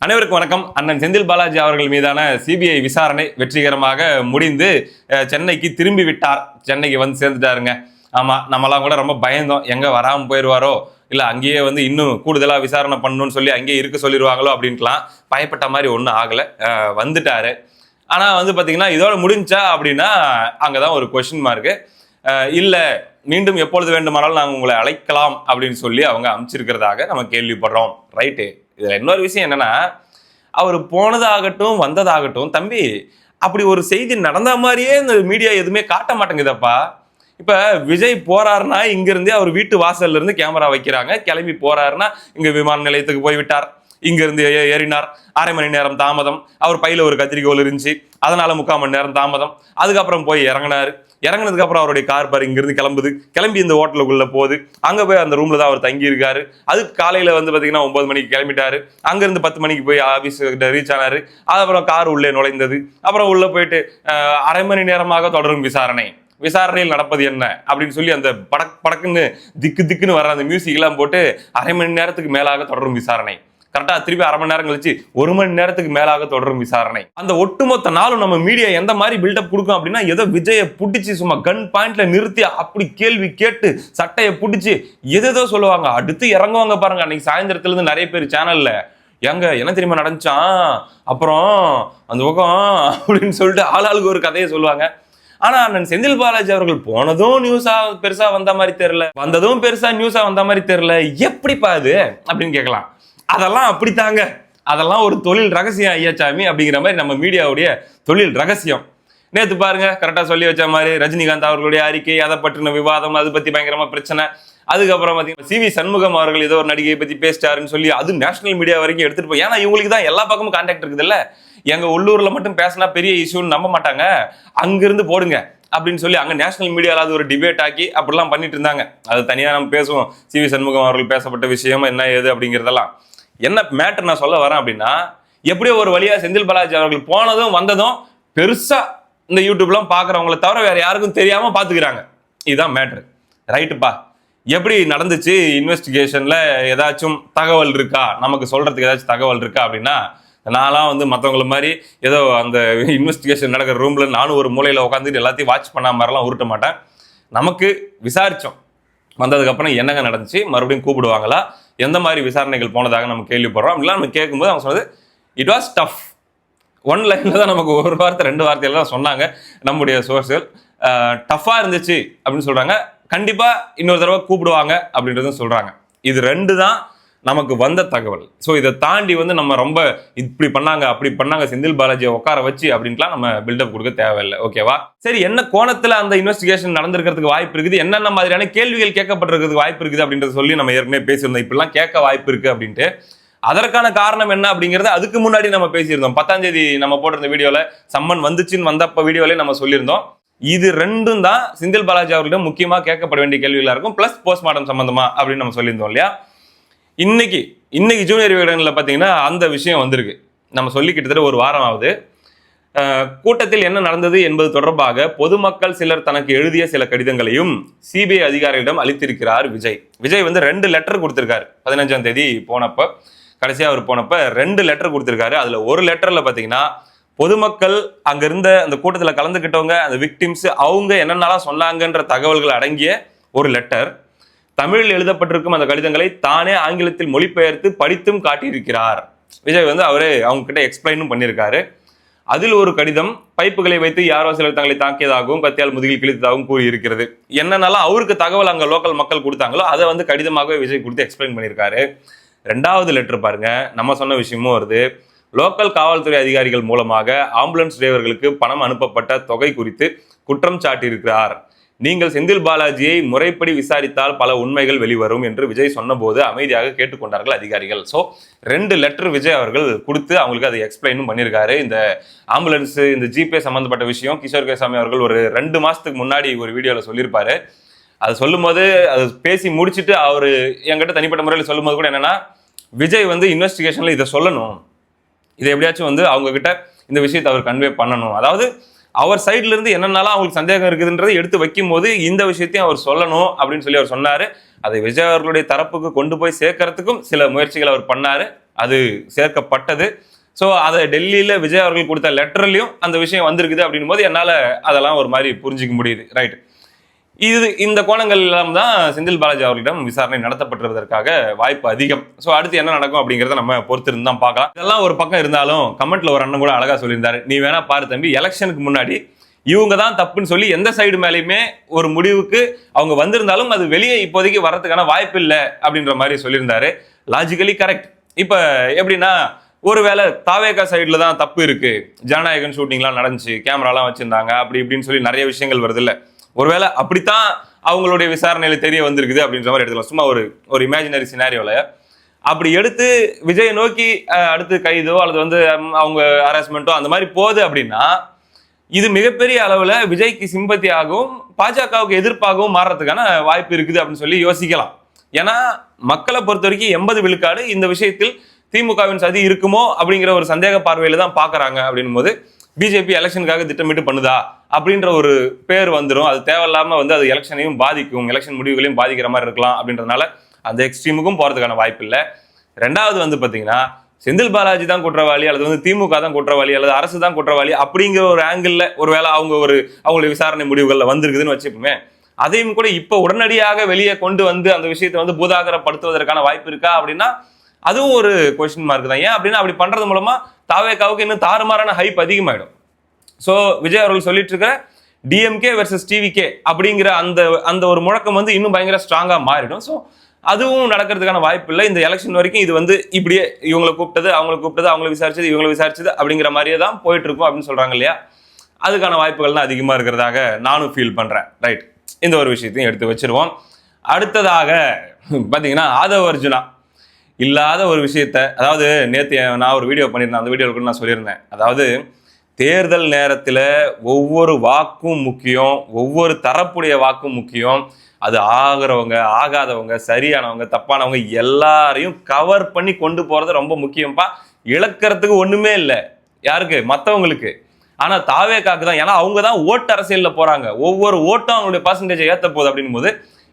அனைவருக்கும் வணக்கம். அண்ணன் செந்தில் பாலாஜி அவர்கள் மீதான சிபிஐ விசாரணை வெற்றிகரமாக முடிந்து சென்னைக்கு திரும்பி விட்டார். சென்னைக்கு வந்து சேர்ந்துட்டாருங்க. ஆமா, நம்மலாம் கூட ரொம்ப பயந்தோம், எங்க வராமல் போயிடுவாரோ, இல்லை அங்கேயே வந்து இன்னும் கூடுதலாக விசாரணை பண்ணணும்னு சொல்லி அங்கேயே இருக்க சொல்லிடுவாங்களோ அப்படின்ட்டுலாம் பயப்பட்ட மாதிரி ஒன்றும் ஆகலை, வந்துட்டாரு. ஆனால் வந்து பார்த்தீங்கன்னா இதோட முடிஞ்சா அப்படின்னா அங்கே தான் ஒரு கொஸ்டின் மார்க்கு. இல்லை, மீண்டும் எப்பொழுது வேண்டுமானாலும் நாங்கள் உங்களை அழைக்கலாம் அப்படின்னு சொல்லி அவங்க அமைச்சிருக்கிறதாக நம்ம கேள்விப்படுறோம். ரைட்டு. இதில் இன்னொரு விஷயம் என்னன்னா, அவர் போனதாகட்டும் வந்ததாகட்டும், தம்பி அப்படி ஒரு செய்தி நடந்த மாதிரியே இந்த மீடியா எதுவுமே காட்ட மாட்டேங்குதப்பா. இப்ப விஜய் போறாருன்னா இங்கிருந்தே அவர் வீட்டு வாசல்ல இருந்து கேமரா வைக்கிறாங்க. கிளம்பி போறாருன்னா இங்க விமான நிலையத்துக்கு போய் விட்டார், இங்க இருந்து ஏறினார், அரை மணி நேரம் தாமதம், அவர் பையில ஒரு கத்திரிக்கோல் இருந்துச்சு, அதனால 3/4 மணி நேரம் தாமதம். அதுக்கப்புறம் போய் இறங்கினாரு. இறங்கினதுக்கு அப்புறம் அவருடைய கார் பாரு இங்கிருந்து கிளம்பி இந்த ஹோட்டலுக்குள்ள போகுது. அங்க போய் அந்த ரூம்ல தான் அவர் தங்கி இருக்காரு. அதுக்கு காலையில வந்து பாத்தீங்கன்னா 9 மணிக்கு கிளம்பிட்டாரு. அங்க இருந்து 10 மணிக்கு போய் ஆபீஸ் ரீச் ஆனாரு. அதுக்கப்புறம் கார் உள்ளே நுழைந்தது. அப்புறம் உள்ள போயிட்டு அரை மணி நேரமாக தொடரும் விசாரணையில் நடப்பது என்ன அப்படின்னு சொல்லி அந்த படக்குன்னு திக்குன்னு வர அந்த மியூசிக் எல்லாம் போட்டு அரை மணி நேரத்துக்கு மேலாக தொடரும் விசாரணை. கரெக்டா திருப்பி அரை மணி நேரம் கழிச்சு 1 மணி நேரத்துக்கு மேலாக தொடரும் விசாரணை. அந்த ஒட்டுமொத்த நாளும் நம்ம மீடியா எந்த மாதிரி பில்டப் கொடுக்கும் அப்படின்னா, ஏதோ விஜயை புடிச்சு சும்மா கன் பாயிண்ட்ல நிறுத்தி அப்படி கேள்வி கேட்டு சட்டையை புடிச்சு எதோ சொல்லுவாங்க. அடுத்து இறங்குவாங்க பாருங்க. அன்னைக்கு சாயந்தரத்துல இருந்து நிறைய பேர் சேனல்ல எங்க என்ன தெரியுமா நடந்துச்சான், அப்புறம் அந்த பக்கம் அப்படின்னு சொல்லிட்டு ஆளாளுக்கு ஒரு கதையை சொல்லுவாங்க. ஆனா அண்ணன் செந்தில் பாலாஜி அவர்கள் போனதும் நியூஸா பெருசா வந்த மாதிரி தெரியல, வந்ததும் பெருசா நியூஸா வந்த மாதிரி தெரியல. எப்படிப்பா அது அப்படின்னு கேட்கலாம். அதெல்லாம் அப்படித்தாங்க, அதெல்லாம் ஒரு தொழில் ரகசியம் ஐயாச்சாமி அப்படிங்கிற மாதிரி நம்ம மீடியாவுடைய தொழில் ரகசியம். நேற்று பாருங்க, கரெக்டா சொல்லி வச்ச மாதிரி ரஜினிகாந்த் அவர்களுடைய அறிக்கை, அதை பற்றின விவாதம், அது பத்தி பயங்கரமா பிரச்சனை. அதுக்கப்புறம் பார்த்தீங்கன்னா சிவி சண்முகம் அவர்கள் ஏதோ ஒரு நடிகையை பத்தி பேசிட்டாருன்னு சொல்லி அது நேஷனல் மீடியா வரைக்கும் எடுத்துட்டு போய், ஏன்னா இவங்களுக்கு தான் எல்லா பக்கமும் கான்டாக்ட் இருக்குது இல்ல. எங்க உள்ளூர்ல மட்டும் பேசினா பெரிய இஷ்யூன்னு நம்ப மாட்டாங்க, அங்கிருந்து போடுங்க அப்படின்னு சொல்லி அங்க நேஷனல் மீடியால அது ஒரு டிபேட் ஆக்கி அப்படிலாம் பண்ணிட்டு இருந்தாங்க. அது தனியா நம்ம பேசுவோம். சிவி சண்முகம் அவர்கள் பேசப்பட்ட விஷயம் என்ன ஏது அப்படிங்கிறதெல்லாம். என்ன மேட்டர் நான் சொல்ல வரேன் அப்படின்னா, எப்படியோ ஒரு வழியா செந்தில் பாலாஜி அவர்கள் போனதும் வந்ததும் பெருசா இந்த யூடியூப்லாம் பாக்குறவங்களை தவிர வேற யாருக்கும் தெரியாம பாத்துக்கிறாங்க. இதுதான் மேட்டர். ரைட்டுப்பா. எப்படி நடந்துச்சு, இன்வெஸ்டிகேஷன்ல ஏதாச்சும் தகவல் இருக்கா, நமக்கு சொல்றதுக்கு ஏதாச்சும் தகவல் இருக்கா அப்படின்னா, நான்லாம் வந்து மற்றவங்கள மாதிரி ஏதோ அந்த இன்வெஸ்டிகேஷன் நடக்கிற ரூம்ல நானும் ஒரு மூலையில உட்காந்துட்டு எல்லாத்தையும் வாட்ச் பண்ண மாதிரிலாம் உருட்ட மாட்டேன். நமக்கு விசாரிச்சோம், வந்ததுக்கப்புறம் என்னங்க நடந்துச்சு, மறுபடியும் கூப்பிடுவாங்களா, எந்த மாதிரி விசாரணைகள் போனதாக நம்ம கேள்விப்படுறோம் அப்படிலாம் நம்ம கேட்கும்போது அவங்க சொன்னது இட் வாஸ் டஃப். 1 லைன்ல தான் நமக்கு 1 வார்த்தை 2 வார்த்தையில தான் சொன்னாங்க நம்முடைய சோர்ஸ்கள். டஃபா இருந்துச்சு அப்படின்னு சொல்றாங்க. கண்டிப்பா இன்னொரு தடவை கூப்பிடுவாங்க அப்படின்றதும் சொல்றாங்க. இது 2 தான் நமக்கு வந்த தகவல். ஸோ இதை தாண்டி வந்து நம்ம ரொம்ப இப்படி பண்ணாங்க அப்படி பண்ணாங்க செந்தில் பாலாஜியை உட்கார வச்சு அப்படின்ட்டுலாம் நம்ம பில்டப் கொடுக்க தேவையில்லை. ஓகேவா? சரி, என்ன கோணத்துல அந்த இன்வெஸ்டிகேஷன் நடந்திருக்கிறதுக்கு வாய்ப்பு இருக்குது, என்னென்ன மாதிரியான கேள்விகள் கேட்கப்பட்டிருக்கிறதுக்கு வாய்ப்பு இருக்குது அப்படின்றத சொல்லி நம்ம ஏற்கனவே பேசியிருந்தோம். இப்படிலாம் கேட்க வாய்ப்பு இருக்கு அப்படின்ட்டு. அதற்கான காரணம் என்ன அப்படிங்கறத அதுக்கு முன்னாடி நம்ம பேசியிருந்தோம். 10ஆம் தேதி நம்ம போட்டிருந்த வீடியோல சம்மன் வந்துச்சுன்னு வந்தப்ப வீடியோல நம்ம சொல்லியிருந்தோம். இது 2ம் தான் செந்தில் பாலாஜி அவர்களிடம் முக்கியமா கேட்கப்பட வேண்டிய கேள்விகளா இருக்கும். பிளஸ் போஸ்ட்மார்ட்டம் சம்பந்தமா அப்படின்னு நம்ம சொல்லியிருந்தோம் இல்லையா? இன்னைக்கு ஜூனியர் விகடனில் பார்த்தீங்கன்னா அந்த விஷயம் வந்திருக்கு. நம்ம சொல்லி கிட்டத்தட்ட 1 வாரம் ஆகுது. கூட்டத்தில் என்ன நடந்தது என்பது தொடர்பாக பொதுமக்கள் சிலர் தனக்கு எழுதிய சில கடிதங்களையும் சிபிஐ அதிகாரிகளிடம் அளித்திருக்கிறார் விஜய் வந்து 2 லெட்டர் கொடுத்திருக்காரு. 15ஆம் தேதி போனப்ப, கடைசியா அவர் போனப்ப 2 லெட்டர் கொடுத்திருக்காரு. அதுல ஒரு லெட்டர்ல பாத்தீங்கன்னா பொதுமக்கள் அங்க இருந்த அந்த கூட்டத்தில் கலந்துக்கிட்டவங்க, அந்த விக்டிம்ஸ், அவங்க என்னென்னலாம் சொன்னாங்கன்ற தகவல்கள் அடங்கிய ஒரு லெட்டர். தமிழில் எழுதப்பட்டிருக்கும் அந்த கடிதங்களை தானே ஆங்கிலத்தில் மொழிபெயர்த்து படித்தும் காட்டியிருக்கிறார். விஜய் வந்து அவரே அவங்க கிட்ட எக்ஸ்பிளைனும் பண்ணியிருக்காரு. அதில் ஒரு கடிதம் பைப்புகளை வைத்து யாரோ சிலர் தங்களை தாக்கியதாகவும் கத்தியால் முதுகில் கிழித்ததாகவும் கூறியிருக்கிறது. என்னன்னாலும் அவருக்கு தகவல் அங்க லோக்கல் மக்கள் கொடுத்தாங்களோ அதை வந்து கடிதமாகவே விஜய் கொடுத்து எக்ஸ்பிளைன் பண்ணியிருக்காரு. 2வது லெட்டர் பாருங்க, நம்ம சொன்ன விஷயமும் வருது. லோக்கல் காவல்துறை அதிகாரிகள் மூலமாக ஆம்புலன்ஸ் டிரைவர்களுக்கு பணம் அனுப்பப்பட்ட தொகை குறித்து குற்றம் சாட்டியிருக்கிறார். நீங்கள் செந்தில் பாலாஜியை முறைப்படி விசாரித்தால் பல உண்மைகள் வெளிவரும் என்று விஜய் சொன்னபோது அமைதியாக கேட்டுக்கொண்டார்கள் அதிகாரிகள். ஸோ 2 லெட்டர் விஜய் அவர்கள் கொடுத்து அவங்களுக்கு அதை எக்ஸ்பிளைனும் பண்ணியிருக்காரு. இந்த ஆம்புலன்ஸ், இந்த ஜிபே சம்பந்தப்பட்ட விஷயம் கிஷோர் கேசாமி அவர்கள் ஒரு 2 மாசத்துக்கு முன்னாடி ஒரு வீடியோவில் சொல்லியிருப்பாரு. அது சொல்லும்போது அது பேசி முடிச்சுட்டு அவர் என்கிட்ட தனிப்பட்ட முறையில் சொல்லும்போது கூட என்னன்னா, விஜய் வந்து இன்வெஸ்டிகேஷன்ல இதை சொல்லணும், இதை எப்படியாச்சும் வந்து அவங்க கிட்ட இந்த விஷயத்தை அவர் கன்வே பண்ணணும். அதாவது அவர் சைட்ல இருந்து என்னென்னலாம் அவங்களுக்கு சந்தேகம் இருக்குதுன்றதை எடுத்து வைக்கும் போது இந்த விஷயத்தையும் அவர் சொல்லணும் அப்படின்னு சொல்லி அவர் சொன்னாரு. அதை விஜய் அவர்களுடைய தரப்புக்கு கொண்டு போய் சேர்க்கறதுக்கும் சில முயற்சிகள் அவர் பண்ணாரு. அது சேர்க்கப்பட்டது. ஸோ அதை டெல்லியில விஜய் அவர்கள் கொடுத்த லெட்டர்லயும் அந்த விஷயம் வந்திருக்குது அப்படின்னும் போது என்னால அதெல்லாம் ஒரு மாதிரி புரிஞ்சிக்க முடியுது. ரைட். இந்த கோணங்கள் எல்லாம் தான் செந்தில் பாலாஜி அவர்களிடம் விசாரணை நடத்தப்பட்டிருப்பதற்காக வாய்ப்பு அதிகம். ஸோ அடுத்து என்ன நடக்கும் அப்படிங்கிறத நம்ம பொறுத்திருந்து தான் பார்க்கலாம். இதெல்லாம் ஒரு பக்கம் இருந்தாலும் கமெண்ட்ல ஒரு அண்ணன் கூட அழகா சொல்லியிருந்தாரு, நீ வேணா பாரு தம்பி, எலெக்ஷனுக்கு முன்னாடி இவங்க தான் தப்புன்னு சொல்லி எந்த சைடு மேலேயுமே ஒரு முடிவுக்கு அவங்க வந்திருந்தாலும் அது வெளியே இப்போதைக்கு வர்றதுக்கான வாய்ப்பு இல்லை அப்படின்ற மாதிரி சொல்லியிருந்தாரு. Logically correct. இப்ப எப்படின்னா, ஒருவேளை தாவேகா சைட்ல தான் தப்பு இருக்கு, ஜனநாயகன் ஷூட்டிங்லாம் நடந்துச்சு, கேமராலாம் வச்சிருந்தாங்க, அப்படி இப்படின்னு சொல்லி நிறைய விஷயங்கள் வருது இல்ல, ஒருவேளை அப்படித்தான் அவங்களுடைய விசாரணையில தெரிய வந்திருக்குது அப்படின்ற மாதிரி எடுத்துக்கலாம். சும்மா ஒரு இமேஜினரி சினாரியோல அப்படி எடுத்து விஜயை நோக்கி அடுத்து கைதோ அல்லது அவங்க ஹராஸ்மெண்ட்டோ அந்த மாதிரி போகுது அப்படின்னா, இது மிகப்பெரிய அளவுல விஜய்க்கு சிம்பத்தியாகவும் பாஜகவுக்கு எதிர்ப்பாகவும் மாறுறதுக்கான வாய்ப்பு இருக்குது அப்படின்னு சொல்லி யோசிக்கலாம். ஏன்னா மக்களை பொறுத்த வரைக்கும் 80 விழுக்காடு இந்த விஷயத்தில் திமுகவின் சதி இருக்குமோ அப்படிங்கிற ஒரு சந்தேக பார்வையில தான் பாக்குறாங்க. அப்படின்னும் போது பிஜேபி எலெக்ஷனுக்காக திட்டமிட்டு பண்ணுதா அப்படின்ற ஒரு பேர் வந்துடும். அது தேவையில்லாம அது எலெக்ஷனையும் பாதிக்கும், எலெக்ஷன் முடிவுகளையும் பாதிக்கிற மாதிரி இருக்கலாம். அப்படின்றதுனால அந்த எக்ஸ்ட்ரீமுக்கும் போறதுக்கான வாய்ப்பு இல்லை. ரெண்டாவது பாத்தீங்கன்னா, செந்தில் பாலாஜி தான் குற்றவாளி அல்லது திமுக தான் குற்றவாளி அல்லது அரசு தான் குற்றவாளி அப்படிங்கிற ஒரு ஆங்கிள் ஒருவேளை அவங்களுடைய விசாரணை முடிவுகள்ல வந்திருக்குதுன்னு வச்சுப்போமே, அதையும் கூட இப்ப உடனடியாக வெளியே கொண்டு அந்த விஷயத்தை பூதாகரப்படுத்துவதற்கான வாய்ப்பு இருக்கா அப்படின்னா அதுவும் ஒரு கொஸ்டின் மார்க் தான். ஏன் அப்படின்னா, அப்படி பண்றது மூலமா தாவேகாவுக்கு இன்னும் தாறுமாறான ஹைப் அதிகமாயிடும். ஸோ விஜய் அவர்கள் சொல்லிட்டு இருக்கிற டிஎம்கே வெர்சஸ் டிவிகே அப்படிங்கிற அந்த ஒரு முழக்கம் இன்னும் பயங்கர ஸ்ட்ராங்கா மாறிடும். ஸோ அதுவும் நடக்கிறதுக்கான வாய்ப்பு இல்லை. இந்த எலெக்ஷன் வரைக்கும் இது இப்படியே இவங்களை கூப்பிட்டது அவங்களை விசாரிச்சது இவங்களை விசாரிச்சது அப்படிங்கிற மாதிரியே தான் போயிட்டு இருக்கும் அப்படின்னு சொல்றாங்க இல்லையா. அதுக்கான வாய்ப்புகள் தான் அதிகமா இருக்கிறதாக நானும் ஃபீல் பண்றேன். ரைட். இந்த ஒரு விஷயத்தையும் எடுத்து வச்சிருவோம். அடுத்ததாக பாத்தீங்கன்னா, ஆதவ அர்ஜுனா இல்லாத ஒரு விஷயத்த, அதாவது நேற்று நான் ஒரு வீடியோ பண்ணியிருந்தேன், அந்த வீடியோவில் கூட நான் சொல்லியிருந்தேன், அதாவது தேர்தல் நேரத்தில் ஒவ்வொரு வாக்கும் முக்கியம், ஒவ்வொரு தரப்புடைய வாக்கும் முக்கியம். அது ஆகிறவங்க ஆகாதவங்க சரியானவங்க தப்பானவங்க எல்லாரையும் கவர் பண்ணி கொண்டு போறது ரொம்ப முக்கியம்ப்பா. இழக்கிறதுக்கு ஒண்ணுமே இல்லை யாருக்கு, மற்றவங்களுக்கு. ஆனா தாவேகாக்கு தான். ஏன்னா அவங்க தான் ஓட்டு அரசியல்ல போறாங்க, ஒவ்வொரு ஓட்டும் அவங்களுடைய பர்சன்டேஜை ஏற்ற போகுது. அப்படின் போது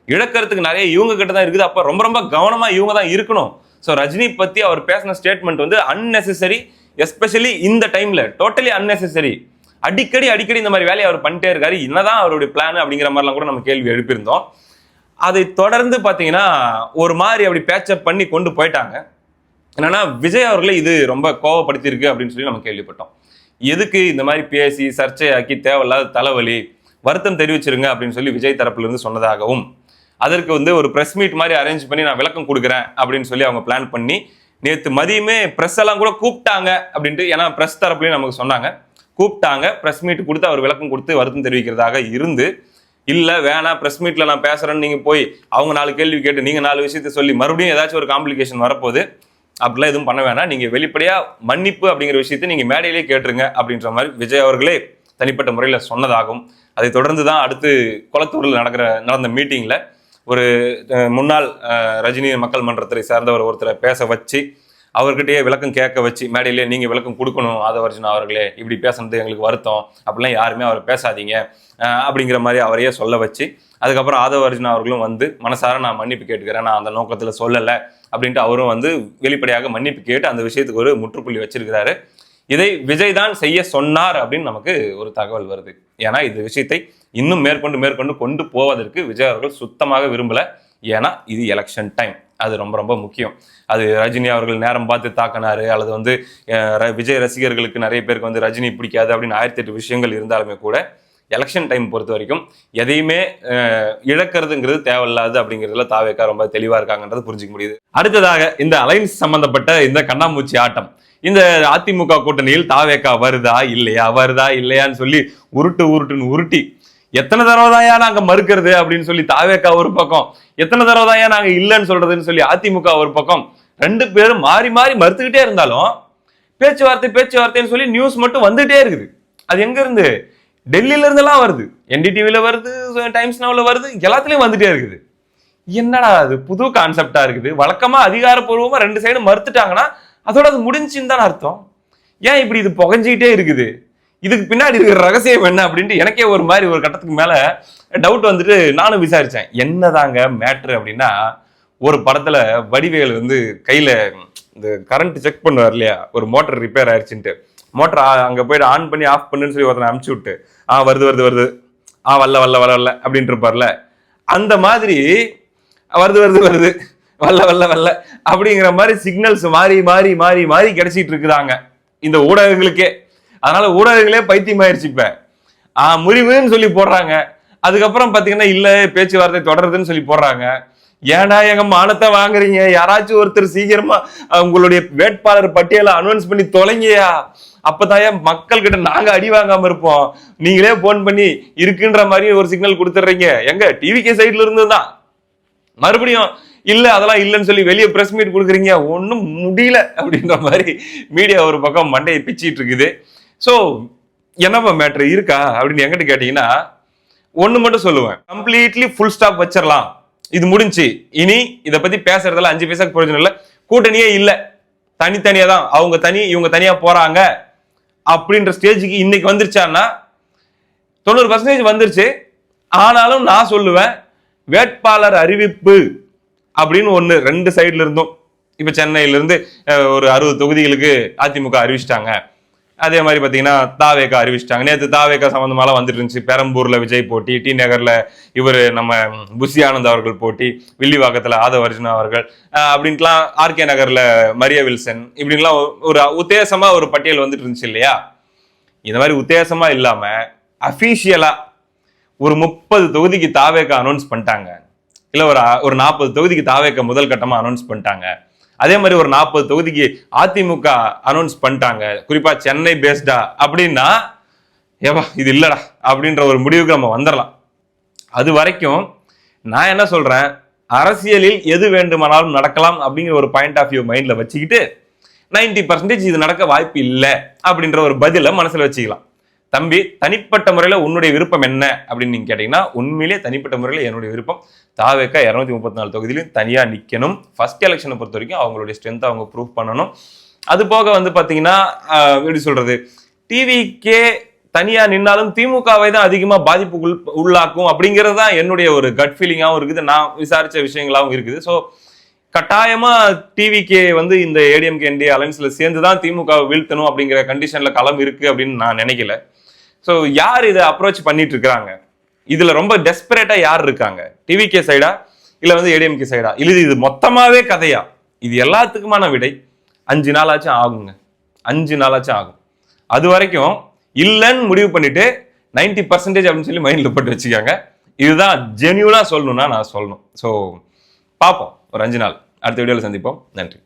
இழக்கிறதுக்கு நிறைய இவங்க கிட்ட தான் இருக்குது. அப்ப ரொம்ப ரொம்ப கவனமா இவங்க தான் இருக்கணும். ஸோ ரஜினி பத்தி அவர் பேசின ஸ்டேட்மெண்ட் அன்னெசரி, எஸ்பெஷலி இந்த டைம்ல டோட்டலி அன்னெசரி. அடிக்கடி இந்த மாதிரி வேலையை அவர் பண்ணிட்டே இருக்காரு. என்னதான் அவருடைய பிளான் அப்படிங்கிற மாதிரிலாம் கூட நம்ம கேள்வி எழுப்பியிருந்தோம். அதை தொடர்ந்து பாத்தீங்கன்னா ஒரு மாதிரி அப்படி பேச்சப் பண்ணி கொண்டு போயிட்டாங்க. என்னன்னா, விஜய் அவர்களை இது ரொம்ப கோவப்படுத்தி இருக்கு அப்படின்னு சொல்லி நம்ம கேள்விப்பட்டோம். எதுக்கு இந்த மாதிரி பேசி சர்ச்சையாக்கி தேவையில்லாத தலைவலி, வருத்தம் தெரிவிச்சிருங்க அப்படின்னு சொல்லி விஜய் தரப்புல இருந்து சொன்னதாகவும், அதற்கு ஒரு பிரஸ் மீட் மாதிரி அரேஞ்ச் பண்ணி நான் விளக்கம் கொடுக்குறேன் அப்படின்னு சொல்லி அவங்க பிளான் பண்ணி நேற்று மதியமே பிரஸ் எல்லாம் கூட கூப்பிட்டாங்க அப்படின்ட்டு. ஏன்னா பிரஸ் தரப்புலையும் நமக்கு சொன்னாங்க, கூப்பிட்டாங்க, பிரஸ் மீட் கொடுத்து அவர் விளக்கம் கொடுத்து வருத்தம் தெரிவிக்கிறதாக இருந்து, இல்ல வேணாம் பிரஸ் மீட்ல நான் பேசுறேன்னு நீங்க போய் அவங்க 4 கேள்வி கேட்டு நீங்க 4 விஷயத்த சொல்லி மறுபடியும் ஏதாச்சும் ஒரு காம்ப்ளிகேஷன் வரப்போகுது, அப்படிலாம் எதுவும் பண்ண வேணாம், நீங்க வெளிப்படையா மன்னிப்பு அப்படிங்கிற விஷயத்த நீங்க மேடையிலேயே கேட்டுருங்க அப்படின்ற மாதிரி விஜய் அவர்களே தனிப்பட்ட முறையில் சொன்னதாகவும், அதை தொடர்ந்து தான் அடுத்து கொளத்தூரில் நடந்த மீட்டிங்ல ஒரு முன்னாள் ரஜினி மக்கள் மன்றத்தை சார்ந்தவர் ஒருத்தரை பேச வச்சு அவர்கிட்டயே விளக்கம் கேட்க வச்சு மேடையிலே நீங்க விளக்கம் கொடுக்கணும் ஆதவ அர்ஜுனா அவர்களே, இப்படி பேசுனது எங்களுக்கு வருத்தம், அப்படிலாம் யாருமே அவர் பேசாதீங்க அப்படிங்கிற மாதிரி அவரையே சொல்ல வச்சு, அதுக்கப்புறம் ஆதவ அர்ஜுனா அவர்களும் மனசார நான் மன்னிப்பு கேட்டுக்கிறேன், நான் அந்த நோக்கத்துல சொல்லலை அப்படின்ட்டு அவரும் வெளிப்படையாக மன்னிப்பு கேட்டு அந்த விஷயத்துக்கு ஒரு முற்றுப்புள்ளி வச்சிருக்கிறாரு. இதை விஜய் தான் செய்ய சொன்னார் அப்படின்னு நமக்கு ஒரு தகவல் வருது. ஏன்னா இந்த விஷயத்தை இன்னும் மேற்கொண்டு கொண்டு போவதற்கு விஜய் அவர்கள் சுத்தமாக விரும்பல. ஏன்னா இது எலெக்ஷன் டைம், அது ரொம்ப ரொம்ப முக்கியம். அது ரஜினி அவர்கள் நேரம் பார்த்து தாக்கினாரு அல்லது விஜய் ரசிகர்களுக்கு நிறைய பேருக்கு ரஜினி பிடிக்காது அப்படின்னு 1008 விஷயங்கள் இருந்தாலுமே கூட எலெக்ஷன் டைம் பொறுத்த வரைக்கும் எதையுமே இழக்கிறதுங்கிறது தேவையில்லாது அப்படிங்கிறதுல தாவேகா ரொம்ப தெளிவா இருக்காங்கன்றது புரிஞ்சுக்க முடியுது. அடுத்ததாக இந்த அலைன்ஸ் சம்பந்தப்பட்ட இந்த கண்ணாமூச்சி ஆட்டம், இந்த அதிமுக கூட்டணியில் தாவேகா வருதா இல்லையான்னு சொல்லி உருட்டி எத்தனை தடவை தான் நாங்க மறுக்கிறது அப்படின்னு சொல்லி தாவேகா ஒரு பக்கம், எத்தனை தடவை தான் நாங்க இல்லைன்னு சொல்றதுன்னு சொல்லி அதிமுக ஒரு பக்கம், 2 பேரும் மாறி மாறி மறுத்துக்கிட்டே இருந்தாலும் பேச்சுவார்த்தைன்னு சொல்லி நியூஸ் மட்டும் வந்துட்டே இருக்குது. அது எங்க இருந்து? டெல்லியில இருந்தெல்லாம் வருது, என்டிடிவில வருது, டைம்ஸ் நவ்ல வருது, எல்லாத்துலயும் வந்துட்டே இருக்குது. என்னடா அது புது கான்செப்டா இருக்குது. வழக்கமா அதிகாரப்பூர்வமா 2 சைடும் மறுத்துட்டாங்கன்னா அதோட அது முடிஞ்சுன்னு தானே அர்த்தம். ஏன் இப்படி இது புகஞ்சிக்கிட்டே இருக்குது? இதுக்கு பின்னாடி இருக்கிற ரகசியம் என்ன அப்படின்ட்டு எனக்கே ஒரு மாதிரி ஒரு கட்டத்துக்கு மேல டவுட் நானும் விசாரிச்சேன். என்னதாங்க மேட்ரு அப்படின்னா, ஒரு படத்துல வடிவேல் கையில இந்த கரண்ட் செக் பண்ணுவார் இல்லையா, ஒரு மோட்டர் ரிப்பேர் ஆயிடுச்சுன்ட்டு, மோட்டர் அங்க போயிட்டு ஆன் பண்ணி ஆஃப் பண்ணுன்னு சொல்லி ஒருத்தனை அமுச்சு விட்டு வருது வருது வருது வரல வரல வரல அப்படின்ட்டு இருப்பார்ல, அந்த மாதிரி வருது வருது வருது வரல வரல வரல அப்படிங்கிற மாதிரி சிக்னல்ஸ் மாறி மாறி மாறி மாறி கிடைச்சிட்டு இருக்குதாங்க இந்த ஊடகங்களுக்கே. அதனால ஊடகங்களே பைத்தியமாயிருச்சு இப்ப. முறிவுன்னு சொல்லி போடுறாங்க, அதுக்கப்புறம் பாத்தீங்கன்னா இல்ல பேச்சுவார்த்தை தொடருதுன்னு சொல்லி போடுறாங்க. ஏன்டா எங்க மானத்தை வாங்குறீங்க, யாராச்சும் ஒருத்தர் சீக்கிரமா உங்களுடைய வேட்பாளர் பட்டியலை அனௌன்ஸ் பண்ணி தொலைங்கயா, அப்பதான் மக்கள் கிட்ட நாங்க அடி வாங்காம இருப்போம். நீங்களே போன் பண்ணி இருக்குன்ற மாதிரி ஒரு சிக்னல் கொடுத்துறீங்க. எங்க டிவிகே சைட்ல இருந்து தான் மறுபடியும் இல்ல அதெல்லாம் இல்லைன்னு சொல்லி வெளியே பிரஸ் மீட் கொடுக்குறீங்க, ஒன்னும் முடியல அப்படின்ற மாதிரி மீடியா ஒரு பக்கம் மண்டையை பிச்சிட்டு இருக்குது. சோ என்னப்பா மேட்ரு இருக்கா அப்படின்னு எங்கிட்ட கேட்டீங்கன்னா ஒண்ணு மட்டும் சொல்லுவேன், கம்ப்ளீட்லி ஃபுல் ஸ்டாப் வச்சிடலாம், இது முடிஞ்சு, இனி இதை பத்தி பேசுறதுல 5 பைசாக்கு பிரயோஜனம் இல்லை, கூட்டணியே இல்லை, தனித்தனியா தான், அவங்க தனி இவங்க தனியா போறாங்க அப்படின்ற ஸ்டேஜுக்கு இன்னைக்கு வந்துருச்சான்னா 90% வந்துருச்சு. ஆனாலும் நான் சொல்லுவேன், வேட்பாளர் அறிவிப்பு அப்படின்னு ஒண்ணு 2 சைட்ல இருந்தும், இப்ப சென்னையில இருந்து ஒரு 60 தொகுதிகளுக்கு அதிமுக அறிவிச்சிட்டாங்க, அதே மாதிரி பாத்தீங்கன்னா தாவேகா அறிவிச்சிட்டாங்க. நேற்று தாவேகா சம்பந்தமாலாம் வந்துட்டு இருந்துச்சு. பெரம்பூர்ல விஜய் போட்டி, டி நகர்ல இவர் நம்ம புஷி ஆனந்த் அவர்கள் போட்டி, வில்லிவாக்கத்துல ஆதவ அர்ஜுனா அவர்கள் அப்படின்ட்டுலாம், ஆர்கே நகர்ல மரியா வில்சன், இப்படின்லாம் ஒரு உத்தேசமா ஒரு பட்டியல் வந்துட்டு இருந்துச்சு இல்லையா. இந்த மாதிரி உத்தேசமா இல்லாம அபிஷியலா ஒரு 30 தொகுதிக்கு தாவேகா அனௌன்ஸ் பண்ணிட்டாங்க, இல்ல ஒரு 40 தொகுதிக்கு தாவேகா முதல் கட்டமா அனௌன்ஸ் பண்ணிட்டாங்க, அதே மாதிரி ஒரு 40 தொகுதிக்கு அதிமுக அனௌன்ஸ் பண்ணிட்டாங்க, குறிப்பா சென்னை பேஸ்டா அப்படின்னா ஏவா இது இல்லடா அப்படின்ற ஒரு முடிவுக்கு நம்ம வந்துடலாம். அது வரைக்கும் நான் என்ன சொல்றேன், அரசியலில் எது வேண்டுமானாலும் நடக்கலாம் அப்படிங்கிற ஒரு பாயிண்ட் ஆஃப் வியூ மைண்ட்ல வச்சுக்கிட்டு 90% இது நடக்க வாய்ப்பு இல்லை அப்படின்ற ஒரு பதில மனசுல வச்சுக்கலாம். தம்பி, தனிப்பட்ட முறையில உன்னுடைய விருப்பம் என்ன அப்படின்னு நீங்க கேட்டீங்கன்னா, உண்மையிலே தனிப்பட்ட முறையில என்னுடைய விருப்பம் தாவேக்கா 234 தொகுதியிலும் தனியா நிக்கணும். ஃபர்ஸ்ட் எலெக்ஷனை பொறுத்த வரைக்கும் அவங்களுடைய ஸ்ட்ரென்த் அவங்க ப்ரூவ் பண்ணணும். அது போக வந்து பாத்தீங்கன்னா எப்படி சொல்றது, டிவிக்கே தனியா நின்னாலும் திமுகவை தான் அதிகமா பாதிப்புக்கு உள்ளாக்கும் அப்படிங்கிறது தான் என்னுடைய ஒரு கட் ஃபீலிங்காகவும் இருக்குது, நான் விசாரிச்ச விஷயங்களாகவும் இருக்குது. ஸோ கட்டாயமா டிவிக்கே வந்து இந்த ஏடிஎம்கே என்டிஏ அலைன்ஸ்ல சேர்ந்துதான் திமுக வீழ்த்தணும் அப்படிங்கிற கண்டிஷன்ல களம் இருக்கு அப்படின்னு நான் நினைக்கல. ஸோ யார் இதை அப்ரோச் பண்ணிட்டு இருக்கிறாங்க, இதுல ரொம்ப டெஸ்பரேட்டா யார் இருக்காங்க, டிவிகே சைடா இல்ல வந்து ஏடிஎம்கே சைடா, இல்ல இது மொத்தமாவே கதையா, இது எல்லாத்துக்குமான விடை 5 நாளாச்சும் ஆகுங்க, 5 நாளாச்சும் ஆகும். அது வரைக்கும் இல்லைன்னு முடிவு பண்ணிட்டு 90% அப்படின்னு சொல்லி மைண்ட்ல போட்டு வச்சுக்காங்க. இதுதான் ஜென்யூனா சொல்லணும்னா நான் சொல்லணும். ஸோ பார்ப்போம், ஒரு 5 நாள் அடுத்த வீடியோல சந்திப்போம். நன்றி.